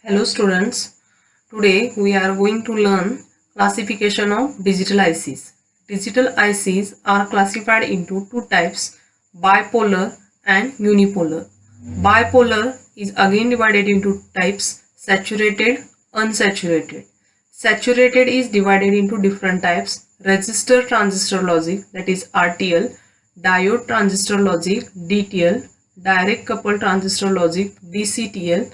Hello students, today we are going to learn classification of digital ICs. Digital ICs are classified into two types, bipolar and unipolar. Bipolar is again divided into types, saturated, unsaturated. Saturated is divided into different types, resistor transistor logic, that is RTL, diode transistor logic DTL, direct coupled transistor logic DCTL,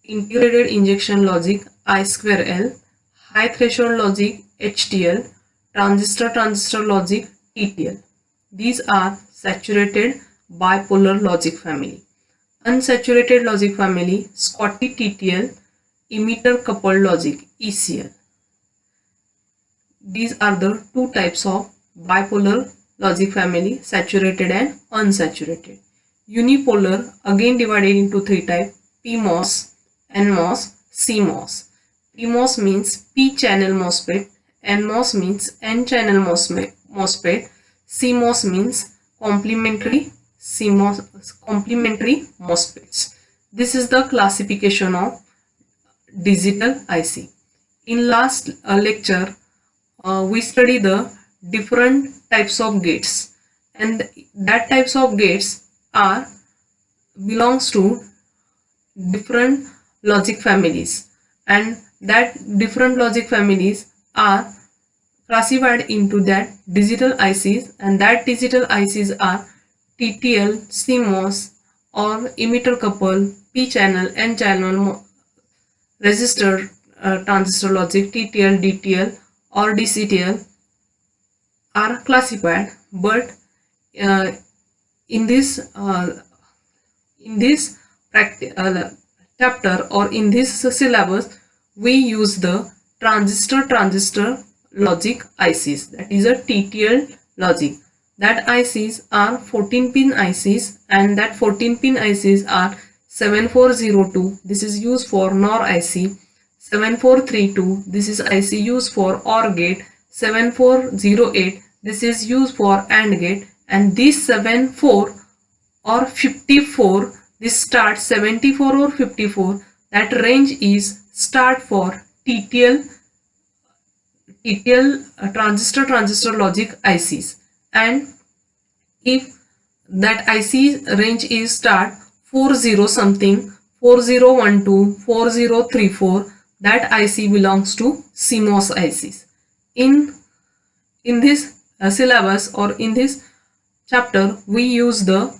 integrated injection logic I2L, high threshold logic HTL, transistor logic TTL. These are saturated bipolar logic family. Unsaturated logic family Schottky TTL, emitter coupled logic ECL. These are the two types of bipolar logic family, saturated and unsaturated. Unipolar again divided into three types, PMOS, NMOS, CMOS. PMOS means P-channel MOSFET, NMOS means N-channel MOSFET, CMOS means complementary MOSFETs. This is the classification of digital IC. In last lecture, we study the different types of gates, and that types of gates are belongs to different logic families, and that different logic families are classified into that digital ICs, and that digital ICs are TTL, CMOS or emitter couple, P channel, N channel, resistor transistor logic TTL, DTL or DCTL are classified. But in this chapter or in this syllabus, we use the transistor logic ICs, that is a TTL logic. That ICs are 14-pin ICs, and that 14-pin ICs are 7402, this is used for NOR IC, 7432, this is IC used for OR gate, 7408, this is used for AND gate, and this 74 or 54, this start 74 or 54, that range is start for TTL transistor logic ICs. And if that IC range is start 40 something, 4012, 4034, that IC belongs to CMOS ICs. In this syllabus or in this chapter, we use the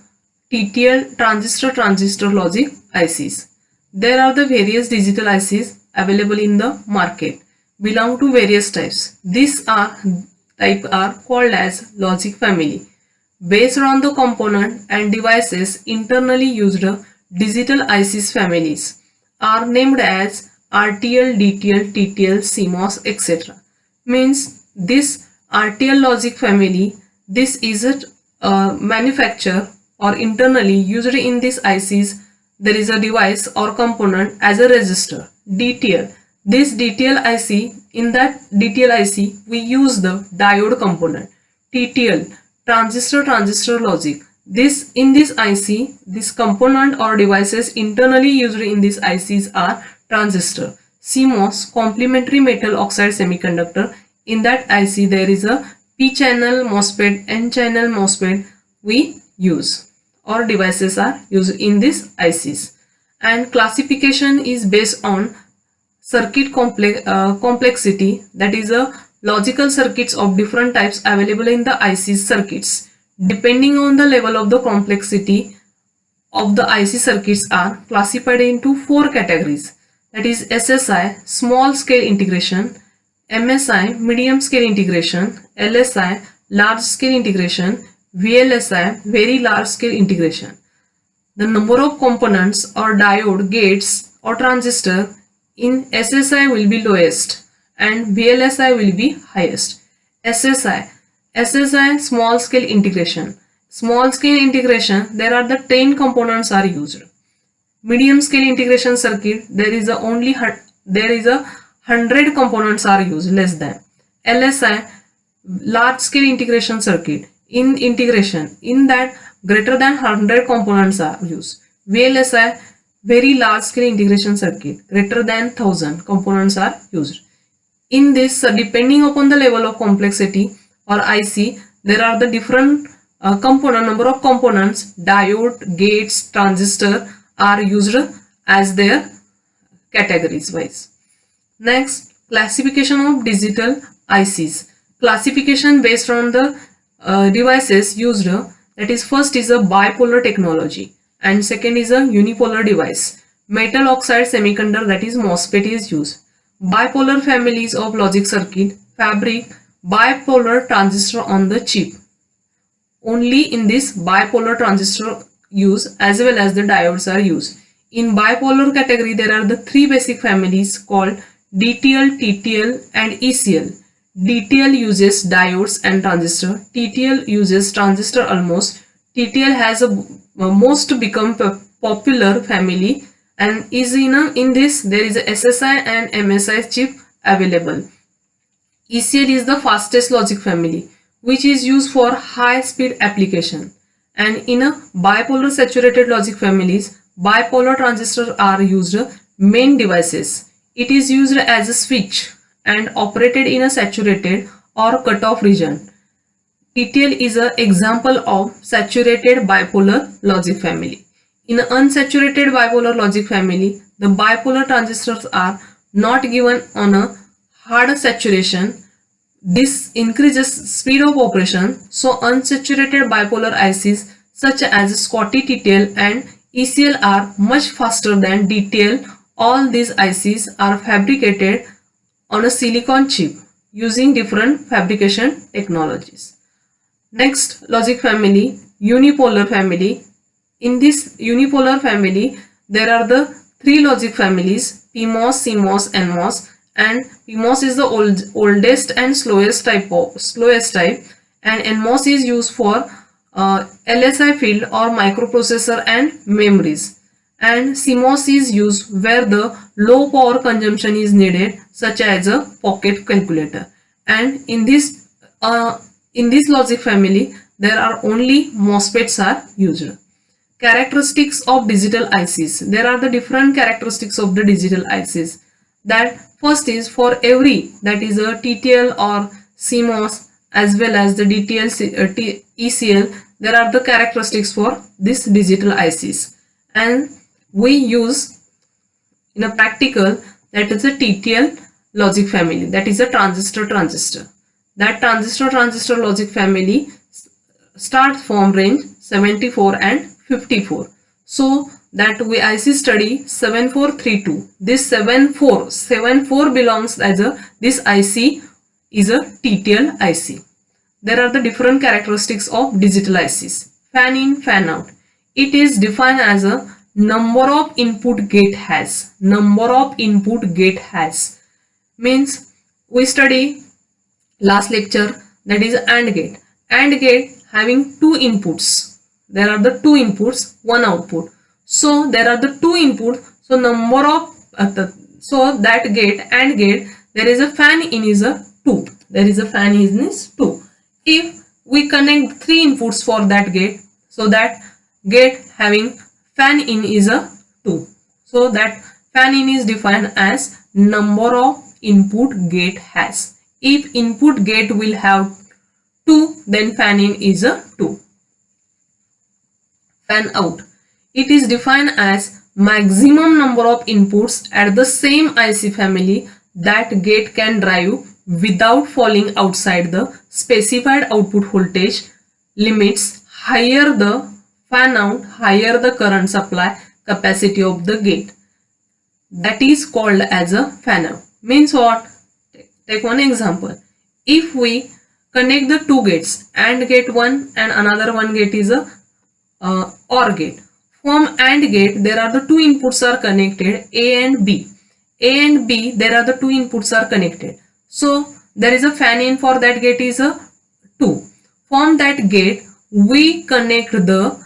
TTL transistor logic ICs. There are the various digital ICs available in the market, belong to various types. These types are called as logic family. Based on the component and devices internally used, digital ICs families are named as RTL, DTL, TTL, CMOS, etc. Means this RTL logic family, this is a manufacturer or internally used in these ICs. There is a device or component as a resistor. DTL, this DTL IC, in that DTL IC we use the diode component. TTL, transistor logic, this in this IC, this component or devices internally used in these ICs are transistor. CMOS, complementary metal oxide semiconductor, in that IC there is a P channel MOSFET, N channel MOSFET we use, or devices are used in these ICs. And classification is based on circuit complexity, that is a logical circuits of different types available in the IC circuits. Depending on the level of the complexity of the IC circuits are classified into four categories, that is SSI, small scale integration, MSI, medium scale integration, LSI, large scale integration, VLSI, very large scale integration. The number of components or diode, gates or transistor in SSI will be lowest and VLSI will be highest. SSI small scale integration. Small scale integration, there are the 10 components are used. Medium scale integration circuit, there is a 100 components are used, less than. LSI, large scale integration circuit. In integration, in that greater than 100 components are used. VLSI, very large scale integration circuit greater than 1000 components are used. In this, depending upon the level of complexity or IC, there are the different number of components, diode, gates, transistor are used as their categories wise. Next, classification of digital ICs. Classification based on the devices used, that is, first is a bipolar technology and second is a unipolar device. Metal oxide semiconductor, that is MOSFET, is used. Bipolar families of logic circuit fabric bipolar transistor on the chip. Only in this bipolar transistor use as well as the diodes are used. In bipolar category, there are the three basic families called DTL, TTL and ECL. DTL uses diodes and transistor. TTL uses transistor almost. TTL has a most become popular family and is in this there is a SSI and MSI chip available. ECL is the fastest logic family which is used for high speed application, and in a bipolar saturated logic families, bipolar transistors are used main devices. It is used as a switch and operated in a saturated or cutoff region. TTL is an example of saturated bipolar logic family. In an unsaturated bipolar logic family, the bipolar transistors are not given on a hard saturation. This increases speed of operation, so unsaturated bipolar ICs such as Schottky TTL and ECL are much faster than DTL. All these ICs are fabricated on a silicon chip using different fabrication technologies. Next logic family, unipolar family. In this unipolar family, there are the three logic families, PMOS, CMOS, NMOS, and PMOS is the oldest and slowest type, and NMOS is used for LSI field or microprocessor and memories, and CMOS is used where the low power consumption is needed, such as a pocket calculator. And in this logic family, there are only MOSFETs are used. Characteristics of digital ICs. There are the different characteristics of the digital ICs. That first is for every, that is a TTL or CMOS as well as the DTL, ECL, there are the characteristics for this digital ICs, and we use in a practical, that is a TTL logic family, that is a transistor. That transistor logic family starts from range 74 and 54. So that we IC study 7432. This 74 belongs as a, this IC is a TTL IC. There are the different characteristics of digital ICs. Fan in, fan out. It is defined as a number of input gate has. Number of input gate has means we study last lecture, that is AND gate. AND gate having two inputs. There are the two inputs, one output. So there are the two inputs. So number of so that gate, AND gate, there is a fan in is a 2. There is a fan in is 2. If we connect three inputs for that gate, so that gate having fan in is a 2. So that fan in is defined as number of input gate has. If input gate will have 2, then fan in is a 2. Fan out. It is defined as maximum number of inputs at the same IC family that gate can drive without falling outside the specified output voltage limits. Higher the fan out, higher the current supply capacity of the gate. That is called as a fan out. Means what? Take one example. If we connect the two gates, AND gate 1 and another one gate is a OR gate. From AND gate, there are the two inputs are connected, A and B. A and B, there are the two inputs are connected. So there is a fan in for that gate is a 2. From that gate, we connect the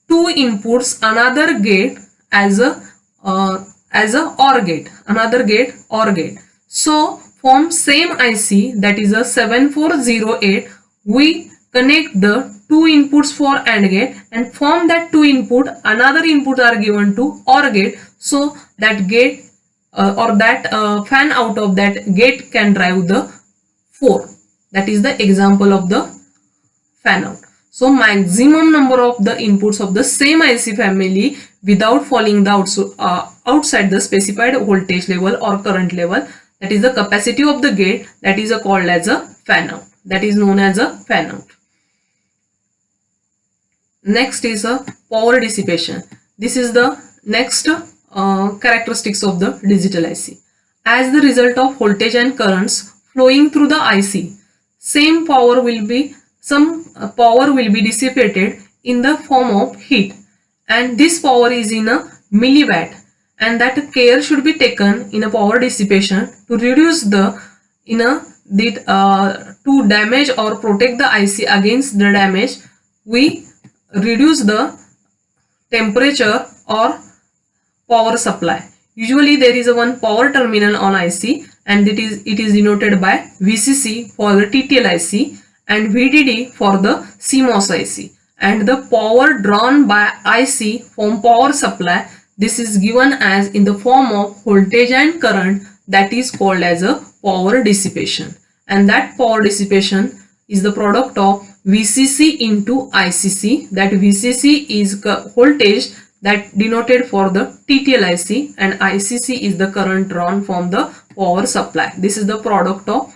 two inputs another gate as a OR gate. Another gate OR gate. So from same IC, that is a 7408, we connect the two inputs for AND gate, and from that two input another input are given to OR gate, so that gate or that fan out of that gate can drive the 4. That is the example of the fan out. So maximum number of the inputs of the same IC family without falling the outside the specified voltage level or current level, that is the capacity of the gate, that is called as a fan out. That is known as a fan out. Next is a power dissipation. This is the next characteristics of the digital IC. As the result of voltage and currents flowing through the IC, some power will be dissipated in the form of heat, and this power is in a milliwatt, and that care should be taken in a power dissipation to reduce the to damage or protect the IC against the damage. We reduce the temperature or power supply. Usually there is a one power terminal on IC, and it is denoted by VCC for the TTL IC and VDD for the CMOS IC, and the power drawn by IC from power supply, this is given as in the form of voltage and current, that is called as a power dissipation, and that power dissipation is the product of VCC into ICC. That VCC is voltage that denoted for the TTL IC, and ICC is the current drawn from the power supply. This is the product of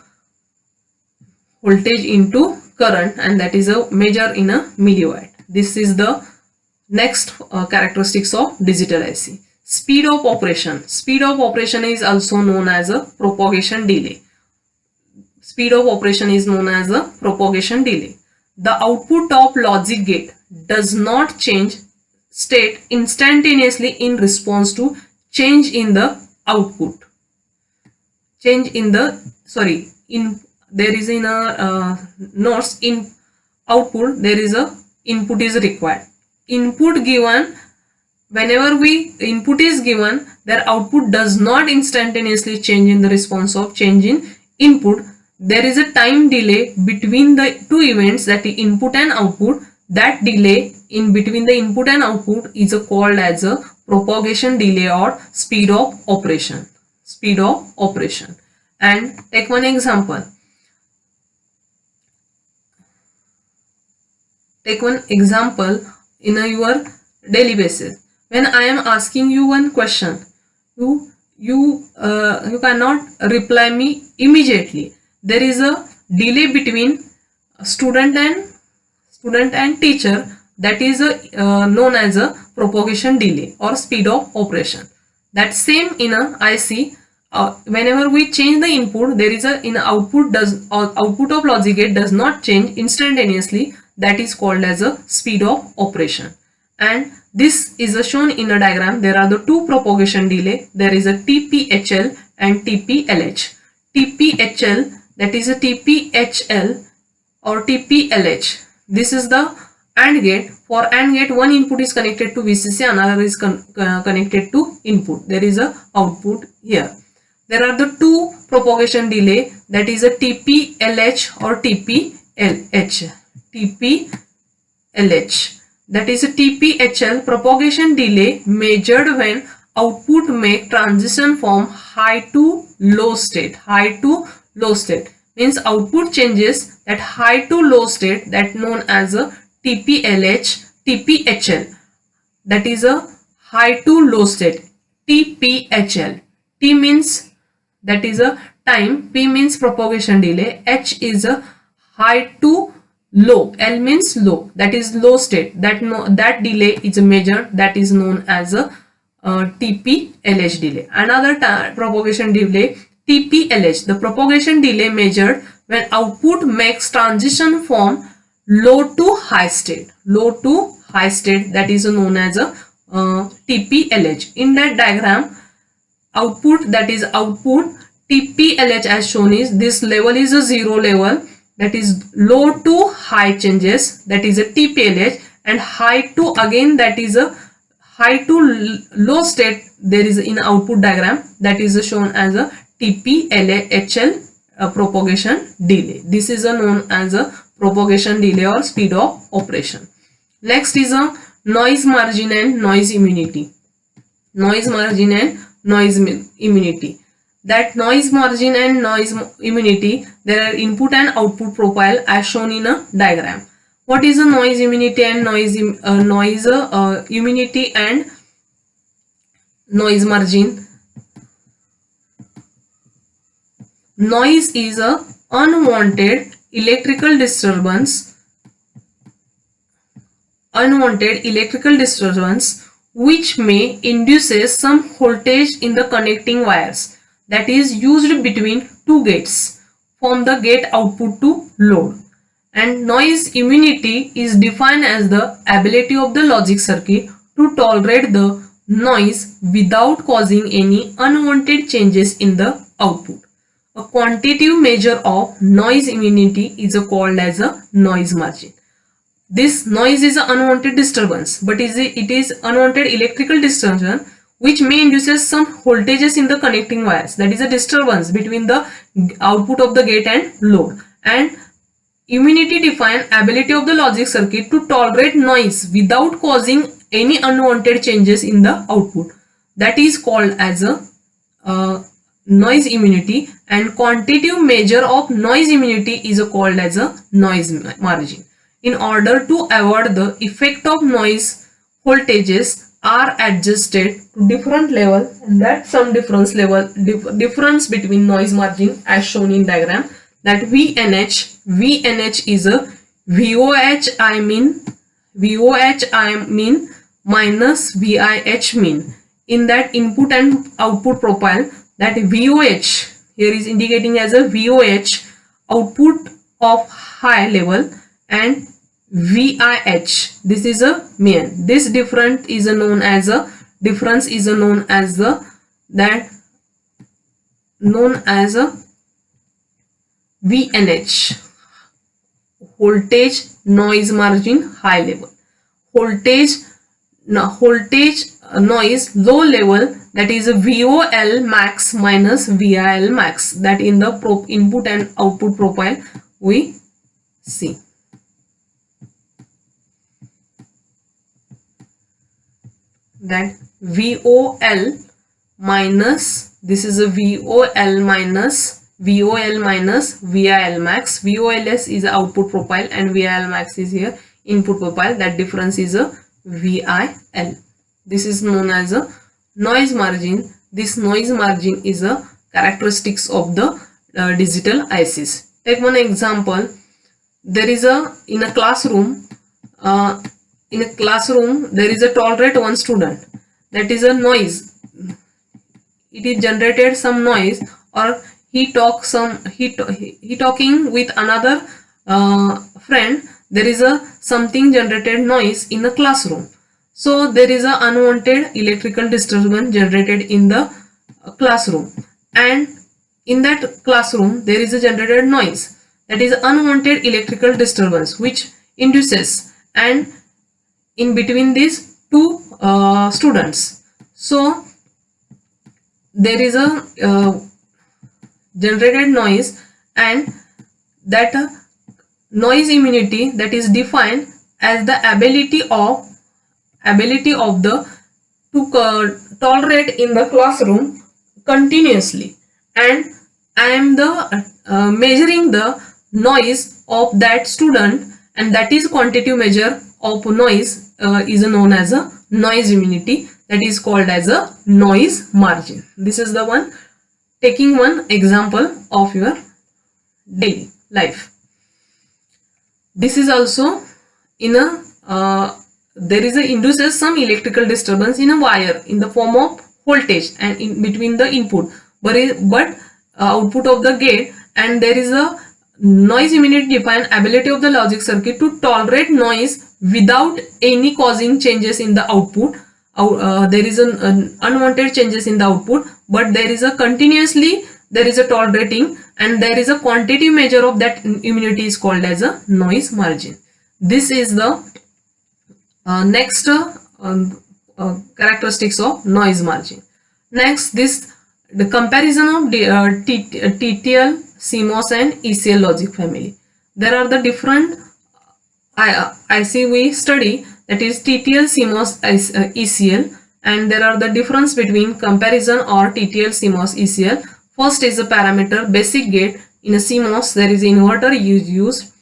voltage into current, and that is a measure in a milliwatt. This is the next characteristics of digital IC. Speed of operation. Speed of operation is also known as a propagation delay. Speed of operation is known as a propagation delay. The output of logic gate does not change state instantaneously in response to change in the output. There is in a notes in output there is a input is required. Input given, whenever input is given, their output does not instantaneously change in the response of change in input. There is a time delay between the two events, that is input and output. That delay in between the input and output is called as a propagation delay or speed of operation. Speed of operation. And take one example. Take one example in your daily basis. When I am asking you one question, you cannot reply me immediately. There is a delay between student and teacher, that is known as a propagation delay or speed of operation. That same in a IC. Whenever we change the input, there is output of logic gate does not change instantaneously. That is called as a speed of operation. And this is shown in a diagram. There are the two propagation delay. There is a TPHL and TPLH. TPHL, that is a TPHL or TPLH. This is the AND gate. For AND gate, one input is connected to VCC, another is connected to input. There is a output here. There are the two propagation delay, that is a TPLH or TPLH. TPLH, that is a TPHL propagation delay measured when output make transition from high to low state. High to low state means output changes that high to low state, that known as a TPLH, TPHL, that is a high to low state. TPHL. T means that is a time, P means propagation delay, H is a high to low, L means low, that is low state. That delay is measured, that is known as a TPLH delay. Another propagation delay, TPLH, the propagation delay measured when output makes transition from low to high state. Low to high state, that is known as a TPLH. In that diagram, output, that is output TPLH as shown is, this level is a zero level, that is low to high changes, that is a TPLH, and high to, again that is a high to low state, there is in output diagram, that is shown as a TPLHL propagation delay. This is known as a propagation delay or speed of operation. Next is a noise margin and noise immunity. Noise margin and noise immunity. That noise margin and noise immunity, there are input and output profile as shown in a diagram. What is a noise immunity and noise immunity and noise margin? Noise is a unwanted electrical disturbance which may induces some voltage in the connecting wires that is used between two gates from the gate output to load. And noise immunity is defined as the ability of the logic circuit to tolerate the noise without causing any unwanted changes in the output. A quantitative measure of noise immunity is called as a noise margin. This noise is an unwanted disturbance, but it is unwanted electrical disturbance which may induces some voltages in the connecting wires. That is a disturbance between the output of the gate and load. And immunity define ability of the logic circuit to tolerate noise without causing any unwanted changes in the output. That is called as a noise immunity, and quantitative measure of noise immunity is called as a noise margin. In order to avoid the effect of noise, voltages are adjusted to different level, and that some difference between noise margin as shown in diagram. That VNH is a VOH mean minus VIH mean. In that input and output profile, that VOH here is indicating as a VOH output of high level, and VIH, this is a mean. This difference is known as a VNH, voltage noise margin high level. Voltage noise low level, that is a VOL max minus VIL max, that in the input and output profile we see. That VOL minus, this is a VOL minus VIL max. VOLS is output profile and VIL max is here input profile. That difference is a VIL. This is known as a noise margin. This noise margin is a characteristics of the digital ICs. Take one example. There is in a classroom there is a tolerate one student. That is a noise. It is generated some noise, or he talking with another friend. There is something generated noise in the classroom. So there is a unwanted electrical disturbance generated in the classroom, and in that classroom there is a generated noise, that is unwanted electrical disturbance which induces and in between these two students. So there is a generated noise, and that noise immunity, that is defined as the ability of the to tolerate in the classroom continuously, and I am the measuring the noise of that student, and that is quantitative measure of noise is known as a noise immunity, that is called as a noise margin. This is the one, taking one example of your daily life. This is also in a there is a induces some electrical disturbance in a wire in the form of voltage and in between the input but output of the gate, and there is a noise immunity define ability of the logic circuit to tolerate noise without any causing changes in the output. There is an unwanted changes in the output, but there is a continuously there is a tolerating, and there is a quantitative measure of that immunity is called as a noise margin. This is the next characteristics of noise margin. Next, the comparison of TTL, CMOS and ECL logic family. there are the different IC we study, that is TTL, CMOS, ECL, and there are the difference between comparison or TTL, CMOS, ECL. First is a parameter basic gate. In a CMOS there is inverter used.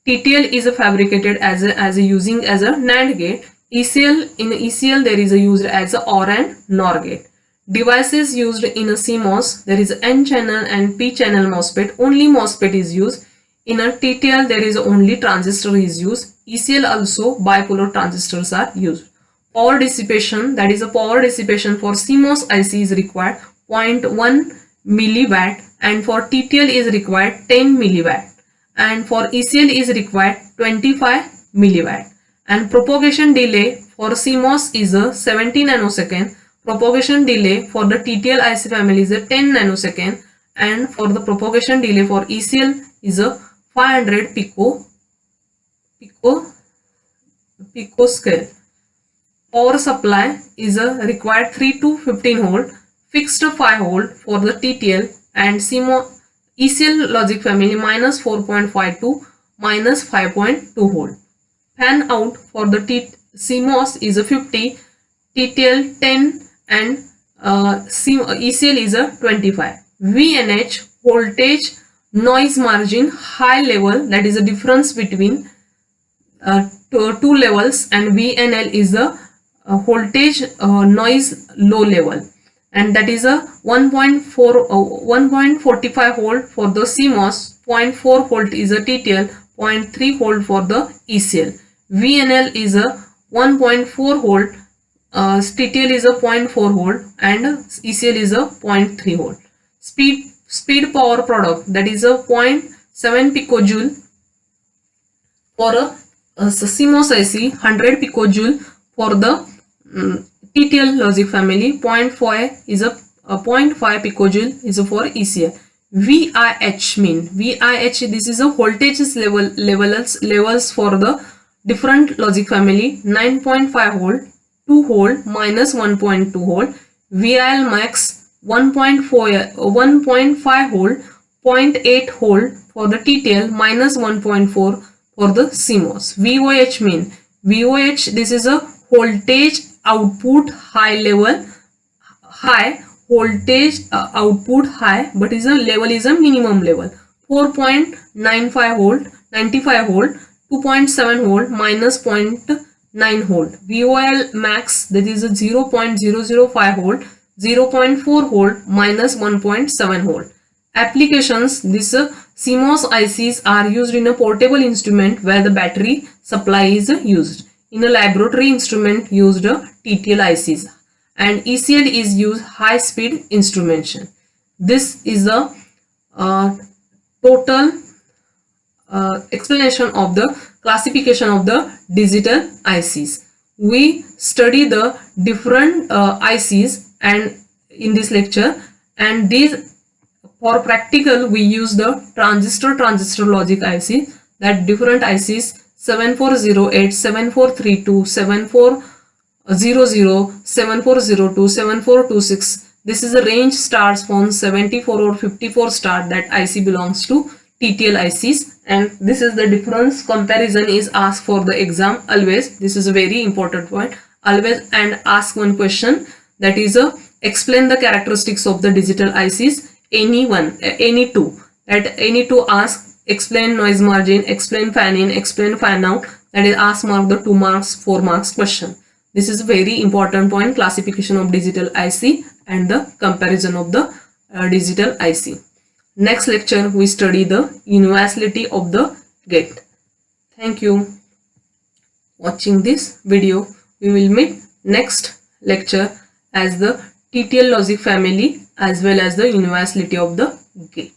TTL is fabricated as a using as a NAND gate. In ECL there is used as a OR and NOR gate. Devices used in a CMOS, there is N channel and P channel MOSFET. Only MOSFET is used. In a TTL there is only transistor is used. ECL also bipolar transistors are used. Power dissipation, that is a power dissipation for CMOS IC is required 0.1 milliwatt, and for TTL is required 10 milliwatt, and for ECL is required 25 milliwatt. And propagation delay for CMOS is a 70 nanosecond. Propagation delay for the TTL IC family is a 10 nanosecond, and for the propagation delay for ECL is a 500 picoscale. Power supply is a required 3 to 15 volt, fixed 5 volt for the TTL, and ECL logic family minus 4.5 to minus 5.2 volt. Fan out for the CMOS is a 50, TTL 10, and ECL is a 25. VNH, voltage noise margin high level, that is a difference between two levels, and VNL is the voltage noise low level, and that is a 1.45 volt for the CMOS, 0.4 volt is a TTL, 0.3 volt for the ECL. VNL is a 1.4 volt, TTL is a 0.4 volt, and ECL is a 0.3 volt. Speed power product, that is a 0.7 picojoule for a CMOS IC, 100 picojoule for the TTL logic family, 0.5 is a 0.5 picojoule is for ECL. VIH mean, VIH, this is a voltages levels for the different logic family, 9.5 volt, 2 volt, minus 1.2 volt. VIL max 1.5 volt, 0.8 volt for the TTL, minus 1.4 for the CMOS. VOH mean, VOH, this is a voltage output high level, high voltage output high, but is a level is a minimum level, 4.95 volt, 95 volt, 2.7 volt, minus 0.9 volt. VOL max, that is a 0.005 volt, 0.4 volt, minus 1.7 volt. Applications, this CMOS ICs are used in a portable instrument where the battery supply is used. In a laboratory instrument used TTL ICs, and ECL is used high speed instrumentation. This is a total explanation of the classification of the digital ICs. We study the different ICs and in this lecture, and these for practical we use the transistor logic IC, that different ICs 7408, 7432, 7400, 7402, 7426. This is a range starts from 74 or 54 star, that IC belongs to TTL ICs, and this is the difference. Comparison is asked for the exam always. This is a very important point. Always and ask one question, that is explain the characteristics of the digital ICs. Any two ask, explain noise margin, explain fan in, explain fan out, that is ask mark the 2 marks, 4 marks question. This is a very important point, classification of digital IC and the comparison of the digital IC. Next lecture we study the universality of the gate. Thank you watching this video. We will meet next lecture as the TTL logic family as well as the universality of the gate.